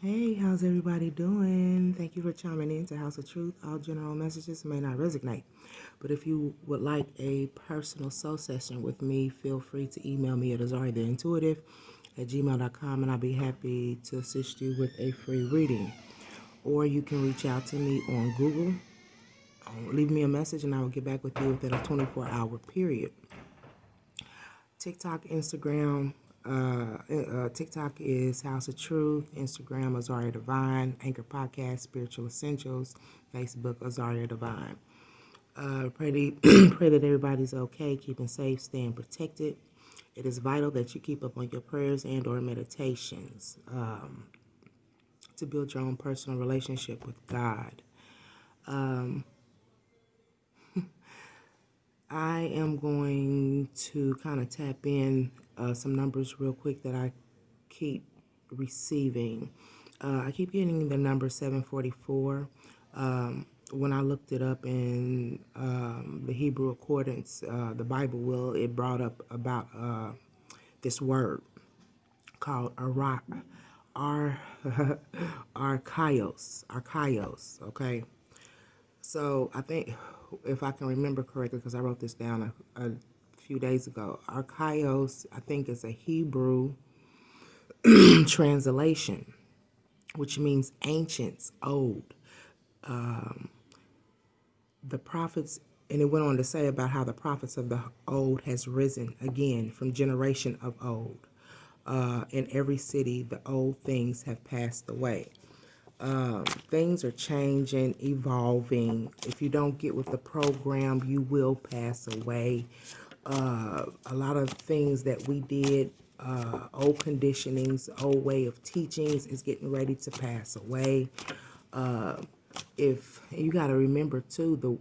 Hey, how's everybody doing? Thank you for chiming in to House of Truth. All general messages may not resonate, but if you would like a personal soul session with me, feel free to email me at AZARIATHEINTUITIVE at gmail.com, and I'll be happy to assist you with a free reading. Or you can reach out to me on Google, leave me a message, and I will get back with you within a 24-hour period. TikTok, Instagram. TikTok is House of Truth. Instagram, Azaria Divine. Anchor Podcast, Spiritual Essentials. Facebook, Azaria Divine. Pray that everybody's okay, keeping safe, staying protected. It is vital that you keep up on your prayers and or meditations to build your own personal relationship with God. I am going to kind of tap in some numbers real quick that I keep receiving. I keep getting the number 744. When I looked it up in the Hebrew Accordance, the Bible will, it brought up about this word called archaios, okay? So I think, if I can remember correctly, because I wrote this down a few days ago, archaios, I think, is a Hebrew translation, which means ancients, old. The prophets, and it went on to say about how the prophets of the old has risen again from generation of old. In every city, the old things have passed away. Things are changing, evolving. If you don't get with the program, you will pass away. A lot of things that we did, old conditionings, old way of teachings is getting ready to pass away. If you got to remember too, the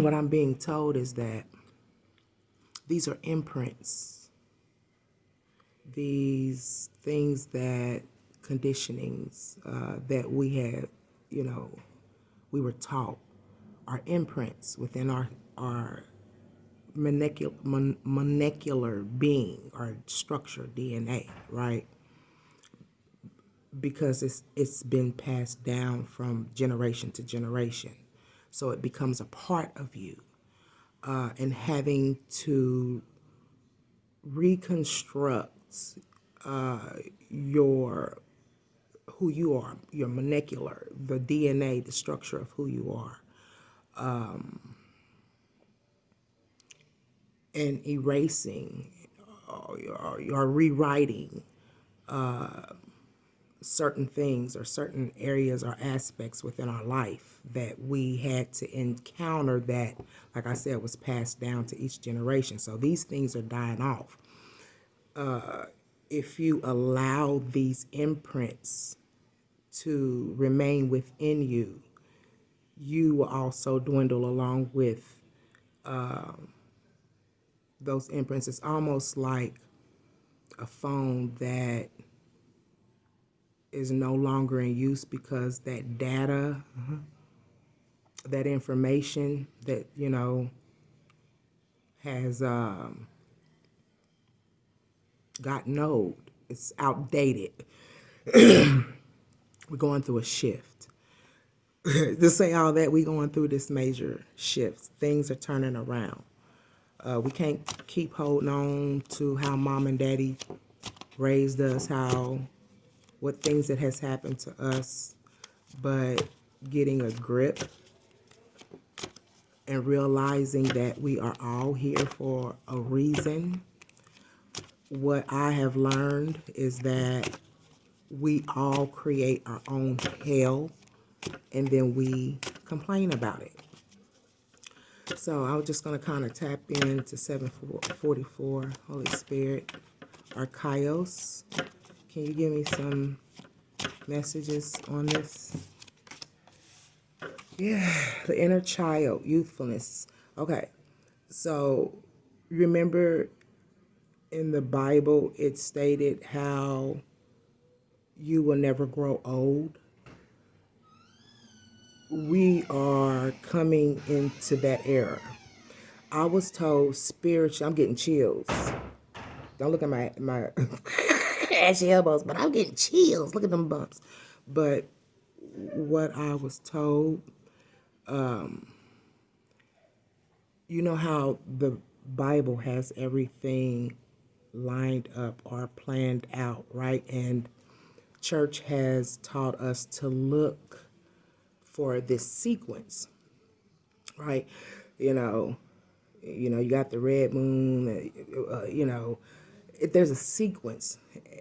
what I'm being told is that these are imprints. These things that conditionings that we had, we were taught, are imprints within our molecular being, our structure, DNA, right? Because it's been passed down from generation to generation, so it becomes a part of you, and having to reconstruct your who you are, your molecular, the DNA, the structure of who you are, and erasing or rewriting certain things or certain areas or aspects within our life that we had to encounter that, like I said, was passed down to each generation. So these things are dying off. If you allow these imprints to remain within you, you will also dwindle along with those imprints. It's almost like a phone that is no longer in use because that data, that information that, has gotten old, it's outdated. We're going through a shift. To say all that, we're going through this major shift. Things are turning around. We can't keep holding on to how mom and daddy raised us, what things that has happened to us, but getting a grip and realizing that we are all here for a reason. What I have learned is that we all create our own hell, and then we complain about it. So I was just going to kind of tap into 744, Holy Spirit, Archaios. Can you give me some messages on this? Yeah, the inner child, youthfulness. Okay, so remember in the Bible it stated how you will never grow old. We are coming into that era. I was told spiritually, I'm getting chills. Don't look at my ashy elbows, but I'm getting chills. Look at them bumps. But what I was told, you know how the Bible has everything lined up or planned out, right? And church has taught us to look for this sequence, right? You know, you got the red moon, there's a sequence,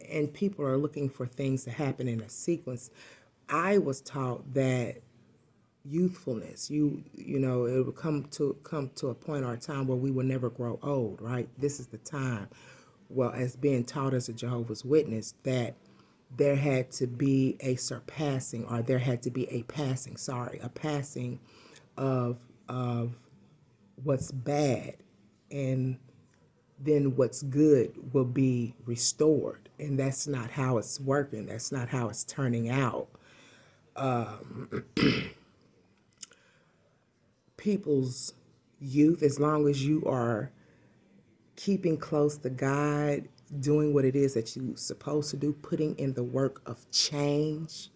and people are looking for things to happen in a sequence. I was taught that youthfulness, it would come to a point or a time where we will never grow old, right? This is the time. Well, as being taught as a Jehovah's Witness, that there had to be a surpassing, or there had to be a passing of what's bad, and then what's good will be restored. And that's not how it's working. That's not how it's turning out. People's youth, as long as you are keeping close to God, doing what it is that you're supposed to do, putting in the work of change,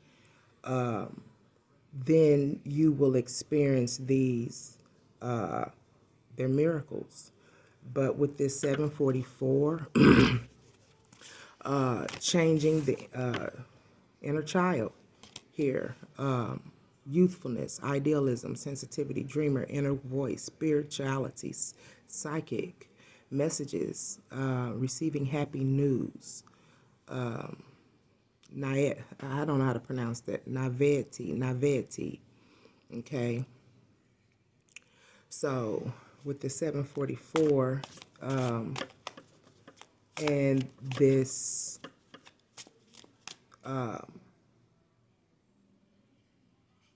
then you will experience they're miracles. But with this 744, changing the inner child here, youthfulness, idealism, sensitivity, dreamer, inner voice, spirituality, psychic, messages, receiving happy news, I don't know how to pronounce that, naivety, okay? So with the 744 and this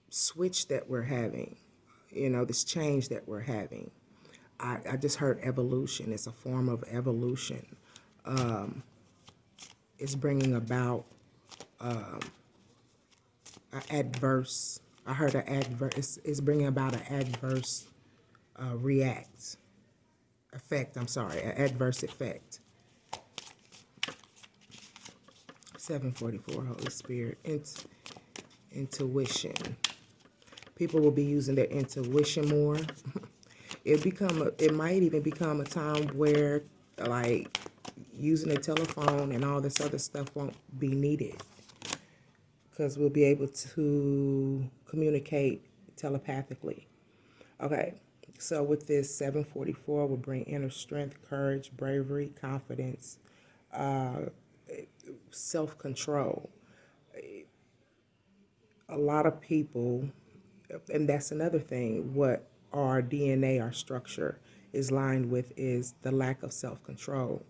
switch that we're having, this change that we're having, I just heard evolution. It's a form of evolution. It's bringing about adverse. I heard an adverse. It's bringing about an adverse effect. I'm sorry, an adverse effect. 744, Holy Spirit, intuition. People will be using their intuition more. It might even become a time where, like, using a telephone and all this other stuff won't be needed, because we'll be able to communicate telepathically. Okay, so with this 744, we'll bring inner strength, courage, bravery, confidence, self-control. A lot of people, and that's another thing, what our DNA, our structure is lined with, is the lack of self-control,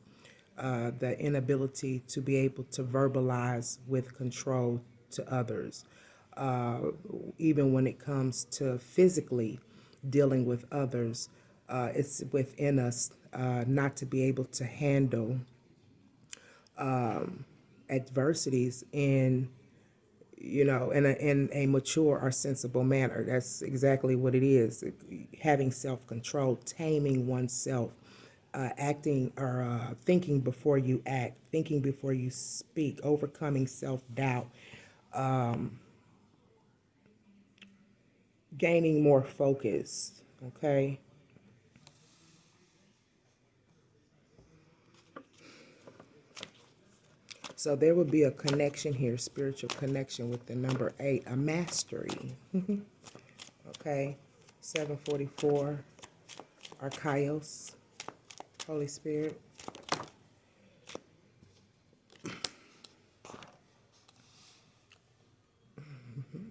the inability to be able to verbalize with control to others, even when it comes to physically dealing with others. It's within us not to be able to handle adversities in a mature or sensible manner. That's exactly what it is. Having self-control, taming oneself, acting or thinking before you act, thinking before you speak, overcoming self-doubt, gaining more focus. Okay. So there would be a connection here, spiritual connection with the number 8, a mastery. Okay. 744, Archaios, Holy Spirit.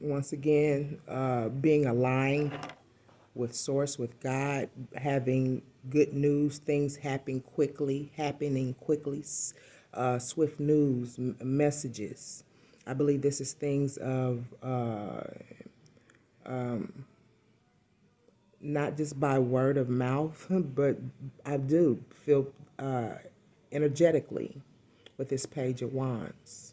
Once again, being aligned with Source, with God, having good news, things happening quickly, swift news, messages. I believe this is things of not just by word of mouth, but I do feel energetically with this Page of Wands.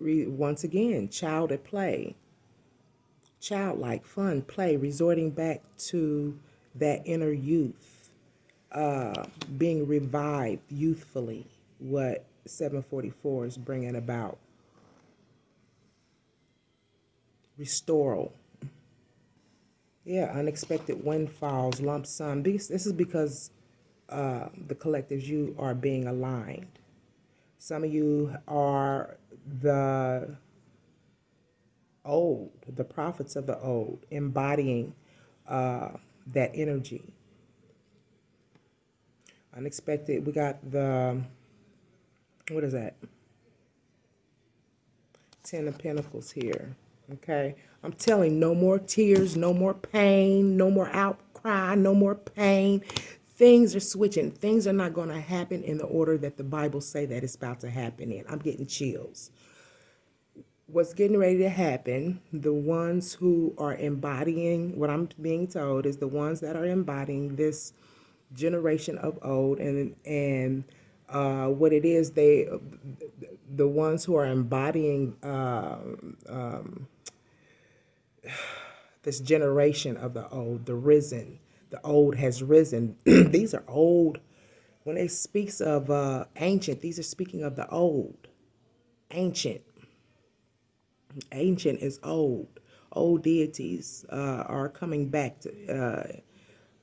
Once again, child at play. childlike, fun, play, resorting back to that inner youth, being revived youthfully, what 744 is bringing about. Restoral. Yeah, unexpected windfalls, lump sum. This is because the collectives, you are being aligned. Some of you are the old, the prophets of the old, embodying that energy. Unexpected, we got the, what is that? Ten of Pentacles here. Okay, I'm telling, no more tears, no more pain, no more outcry, no more pain. Things are switching. Things are not going to happen in the order that the Bible say that it's about to happen in. I'm getting chills. What's getting ready to happen, the ones who are embodying, what I'm being told is the ones that are embodying this generation of old, and what it is, the ones who are embodying this generation of the old, the risen, the old has risen. These are old. When it speaks of ancient, these are speaking of the old, ancient. Ancient is old. Old deities are coming back to,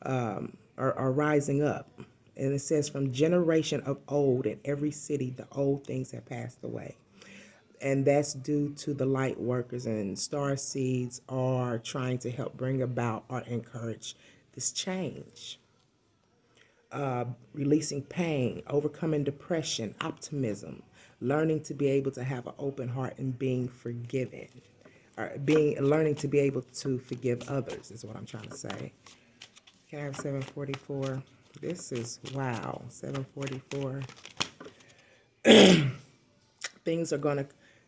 are rising up. And it says, from generation of old, in every city, the old things have passed away. And that's due to the light workers, and star seeds are trying to help bring about or encourage this change. Releasing pain, overcoming depression, optimism, learning to be able to have an open heart, and being forgiven. Or learning to be able to forgive others is what I'm trying to say. Can I have 744? This is, wow, 744. Things are going to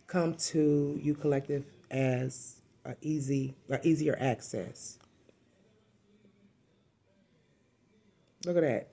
come to you, collective, as easier access. Look at that.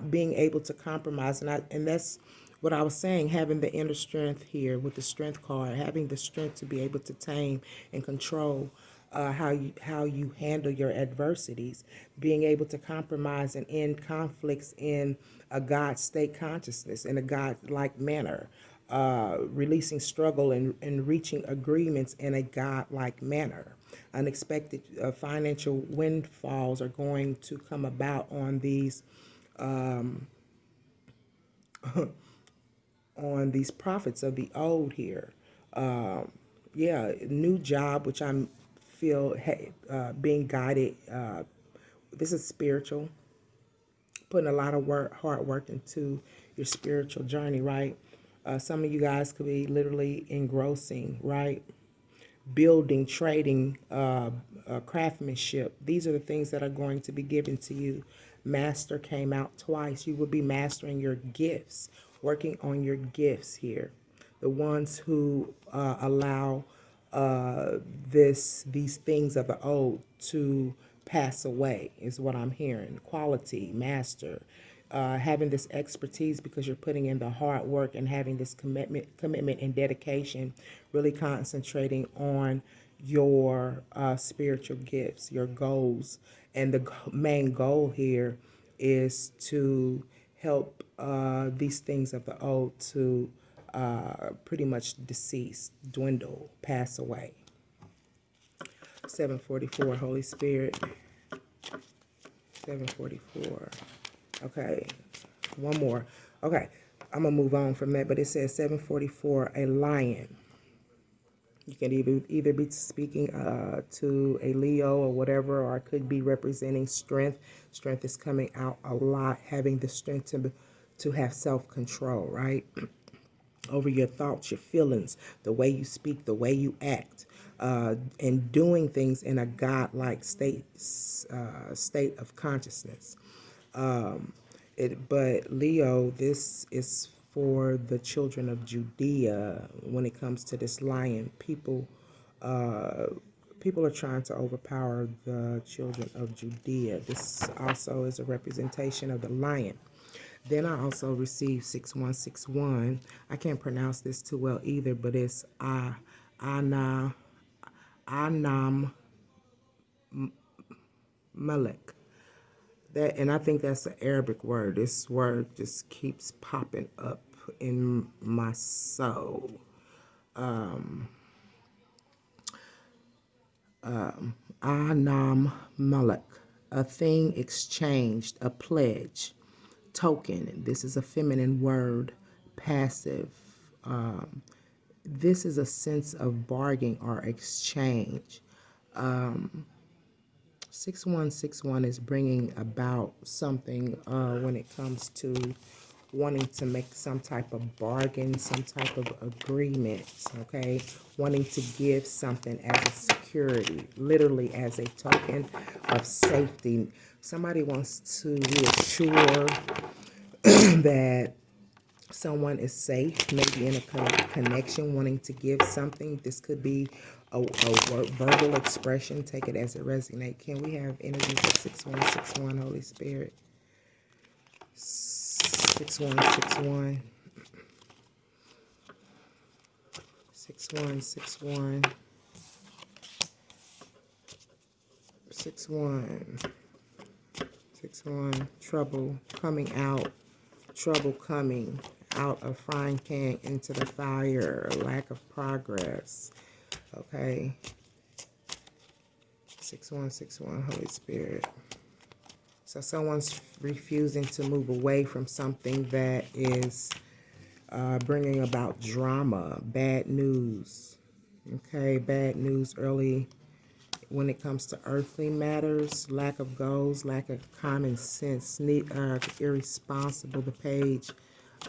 Being able to compromise, and that's what I was saying. Having the inner strength here with the strength card, having the strength to be able to tame and control how you handle your adversities, being able to compromise and end conflicts in a God state consciousness, in a God-like manner. Releasing struggle and reaching agreements in a God-like manner. Unexpected financial windfalls are going to come about on these prophets of the old here. Yeah, new job, which I'm feel being guided. This is spiritual, putting a lot of hard work into your spiritual journey, right? Some of you guys could be literally engrossing, right? Building, trading, craftsmanship. These are the things that are going to be given to you. Master came out twice. You will be mastering your gifts, working on your gifts here. The ones who allow these things of the old to pass away is what I'm hearing. Quality, master, having this expertise because you're putting in the hard work and having this commitment and dedication, really concentrating on your spiritual gifts, your goals. And the main goal here is to help these things of the old to pretty much decease, dwindle, pass away. 744, Holy Spirit. 744. Okay, one more. Okay, I'm going to move on from that, but it says 744, a lion. You can either be speaking to a Leo or whatever, or it could be representing strength. Strength is coming out a lot, having the strength to have self-control, right? Over your thoughts, your feelings, the way you speak, the way you act, and doing things in a God-like state of consciousness. But Leo, this is for the children of Judea. When it comes to this lion, people are trying to overpower the children of Judea. This also is a representation of the lion. Then I also received 6161. I can't pronounce this too well either, but it's Ana Anam Malik. That, and I think that's an Arabic word. This word just keeps popping up in my soul. Anam Malik, a thing exchanged, a pledge, token. This is a feminine word, passive. This is a sense of bargaining or exchange. 6161 is bringing about something when it comes to wanting to make some type of bargain, some type of agreement, okay? Wanting to give something as a security, literally as a token of safety. Somebody wants to reassure that someone is safe, maybe in a connection, wanting to give something. This could be a verbal expression. Take it as it resonates. Can we have energy for 6161, Holy Spirit? 6161. 6161. 61. 61. Trouble coming out. Trouble coming out of frying pan into the fire. Lack of progress. Okay. 6161, Holy Spirit. So someone's refusing to move away from something that is bringing about drama, bad news. Okay, bad news early when it comes to earthly matters, lack of goals, lack of common sense, irresponsible, the Page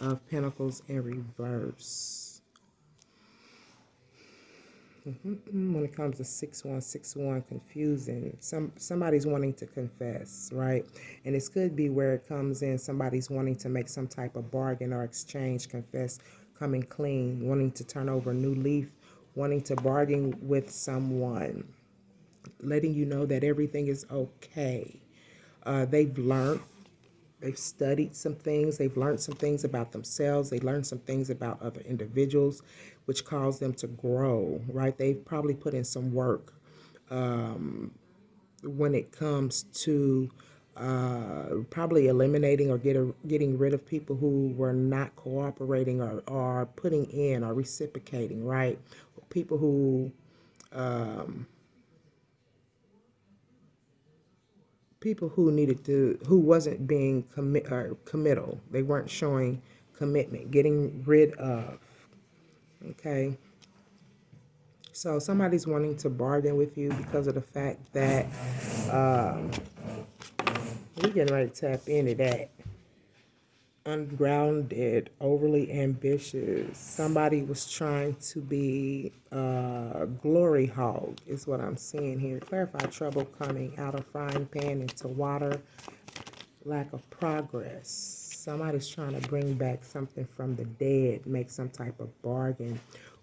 of Pentacles in reverse. When it comes to 6161, confusing. Somebody's wanting to confess, right? And this could be where it comes in. Somebody's wanting to make some type of bargain or exchange, confess, coming clean, wanting to turn over a new leaf, wanting to bargain with someone, letting you know that everything is okay. They've learned. They've studied some things. They've learned some things about themselves. They learned some things about other individuals, which caused them to grow, right? They've probably put in some work when it comes to probably eliminating or getting rid of people who were not cooperating or putting in or reciprocating, right? People who needed to, who wasn't being committal. They weren't showing commitment, getting rid of. Okay. So somebody's wanting to bargain with you because of the fact that we're getting ready to tap into that. Ungrounded, overly ambitious. Somebody was trying to be glory hog is what I'm seeing here. Clarify trouble coming out of frying pan into water. Lack of progress. Somebody's trying to bring back something from the dead, make some type of bargain,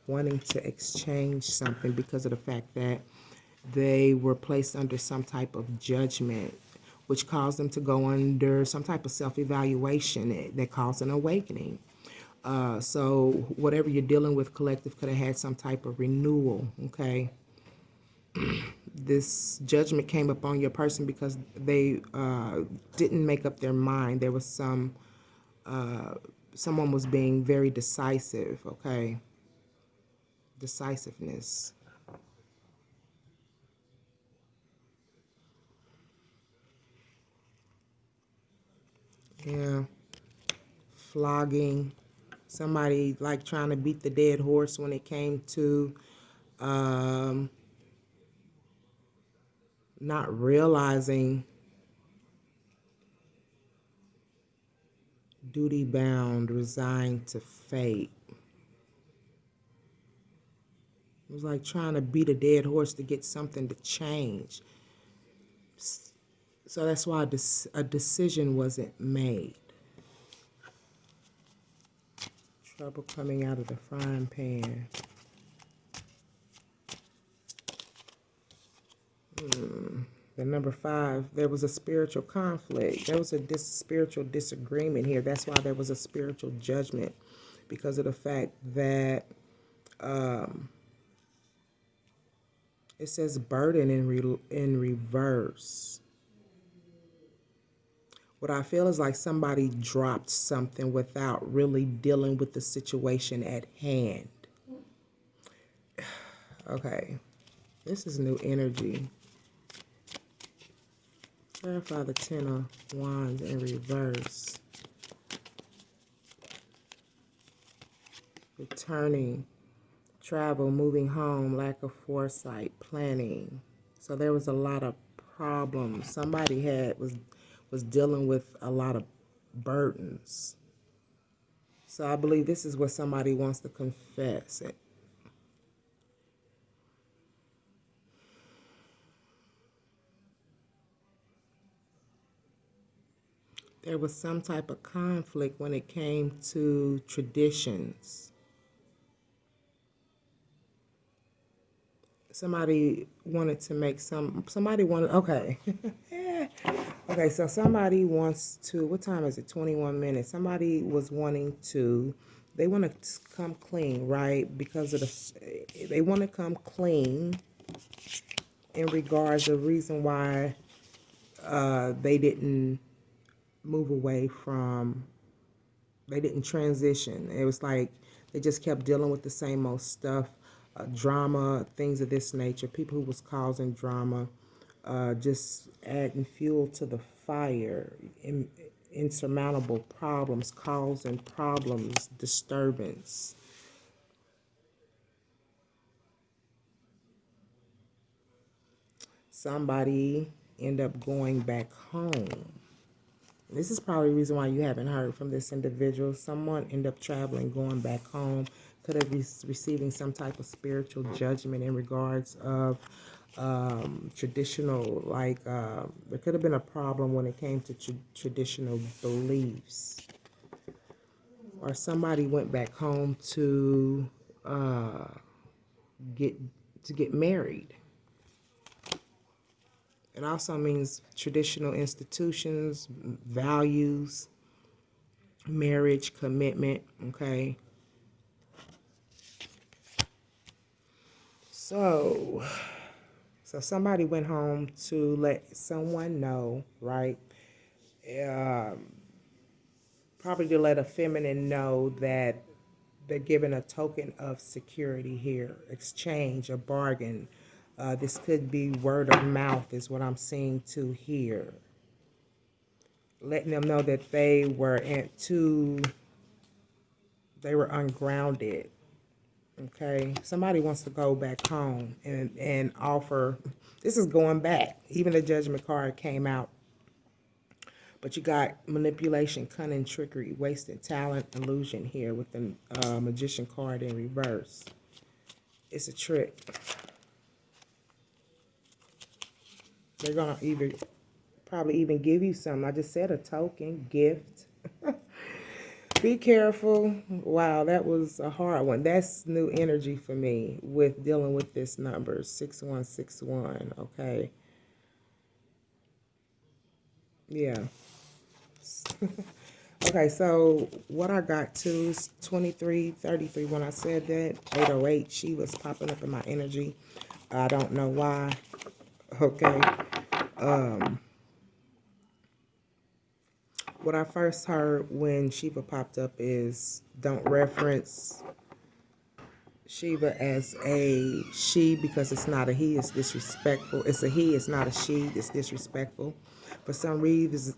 wanting to exchange something because of the fact that they were placed under some type of judgment, which caused them to go under some type of self-evaluation that caused an awakening. So whatever you're dealing with, collective, could have had some type of renewal, okay? This judgment came upon your person because they didn't make up their mind. There was someone was being very decisive, okay? Decisiveness. Yeah. Flogging. Somebody like trying to beat the dead horse when it came to not realizing duty bound, resigned to fate. It was like trying to beat a dead horse to get something to change. So that's why a decision wasn't made. Trouble coming out of the frying pan. The number 5, there was a spiritual conflict. There was a spiritual disagreement here. That's why there was a spiritual judgment, because of the fact that It says burden in reverse. What I feel is like somebody dropped something without really dealing with the situation at hand. Okay, this is new energy. Clarify the Ten of Wands in reverse. Returning, travel, moving home, lack of foresight, planning. So there was a lot of problems. Somebody was dealing with a lot of burdens. So I believe this is what somebody wants to confess. There was some type of conflict when it came to traditions. Somebody wanted to make somebody wanted, okay. Okay, so somebody wants to, what time is it? 21 minutes. Somebody was wanting to, they want to come clean, right? Because of they want to come clean in regards to the reason why they didn't move away from, they didn't transition. It was like they just kept dealing with the same old stuff, drama, things of this nature, people who was causing drama, just adding fuel to the fire, insurmountable problems, causing problems, disturbance. Somebody end up going back home. This is probably the reason why you haven't heard from this individual. Someone end up traveling, going back home. Could have receiving some type of spiritual judgment in regards of traditional, like there could have been a problem when it came to traditional beliefs. Or somebody went back home to get married. It also means traditional institutions, values, marriage, commitment, okay? So somebody went home to let someone know, right? Probably to let a feminine know that they're giving a token of security here, exchange, a bargain. This could be word of mouth is what I'm seeing to here. Letting them know that they were ungrounded. Okay, somebody wants to go back home and offer. This is going back. Even the Judgment card came out. But you got manipulation, cunning, trickery, wasted talent, illusion here with the Magician card in reverse. It's a trick. They're going to probably even give you something. I just said a token, gift. Be careful. Wow, that was a hard one. That's new energy for me with dealing with this number, 6161, okay? Yeah. Okay, so what I got to is 2333. When I said that, 808, she was popping up in my energy. I don't know why. Okay. What I first heard when Shiva popped up is don't reference Shiva as a she because it's not a he, it's disrespectful. It's a he, it's not a she, it's disrespectful. For some reason,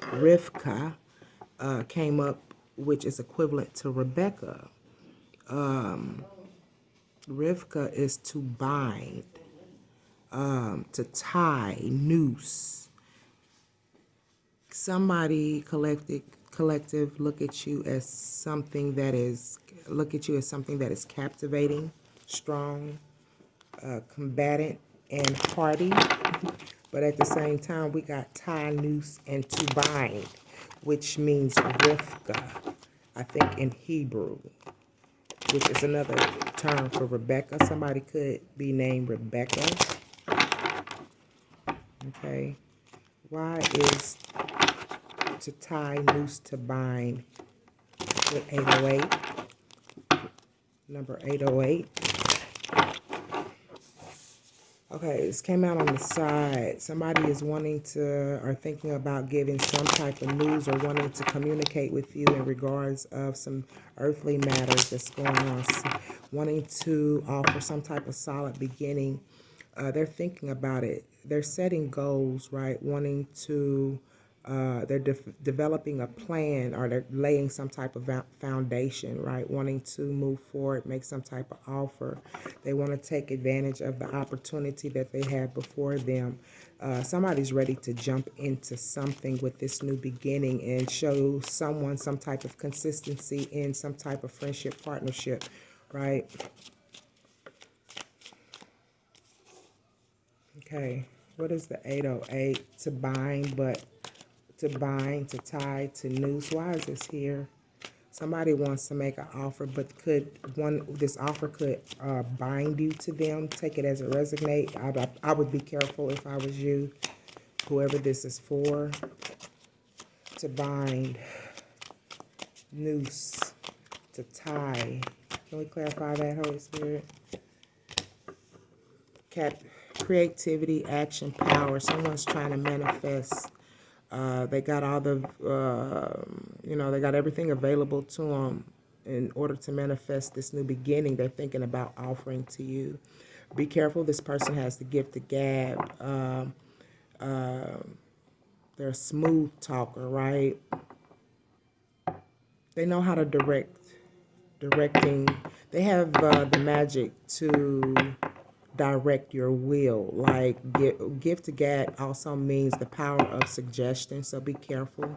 Rivka came up, which is equivalent to Rebecca. Rivka is to bind, to tie, noose. Somebody collective look at you as something that is captivating, strong, combatant, and hardy. But at the same time, we got tie, noose, and to bind, which means Rivka, I think in Hebrew, which is another term for Rebecca. Somebody could be named Rebecca. Okay. Why is to tie, noose, to bind with 808? Number 808. Okay, this came out on the side. Somebody is wanting to or thinking about giving some type of news or wanting to communicate with you in regards of some earthly matters that's going on. Wanting to offer some type of solid beginning. They're thinking about it. They're setting goals, right? Wanting to they're developing a plan, or they're laying some type of foundation, right? Wanting to move forward, make some type of offer. They want to take advantage of the opportunity that they have before them. Somebody's ready to jump into something with this new beginning and show someone some type of consistency in some type of friendship, partnership, right? Okay, what is the 808? To bind, but to bind, to tie, to noose. Why is this here? Somebody wants to make an offer, but this offer could bind you to them. Take it as a resonate. I would be careful if I was you, whoever this is for. To bind, noose, to tie. Can we clarify that, Holy Spirit? Creativity, action, power. Someone's trying to manifest. They got all the, they got everything available to them in order to manifest this new beginning they're thinking about offering to you. Be careful. This person has the gift of gab. They're a smooth talker, right? They know how to directing. They have the magic to direct your will. Like gift to gab also means the power of suggestion, so be careful.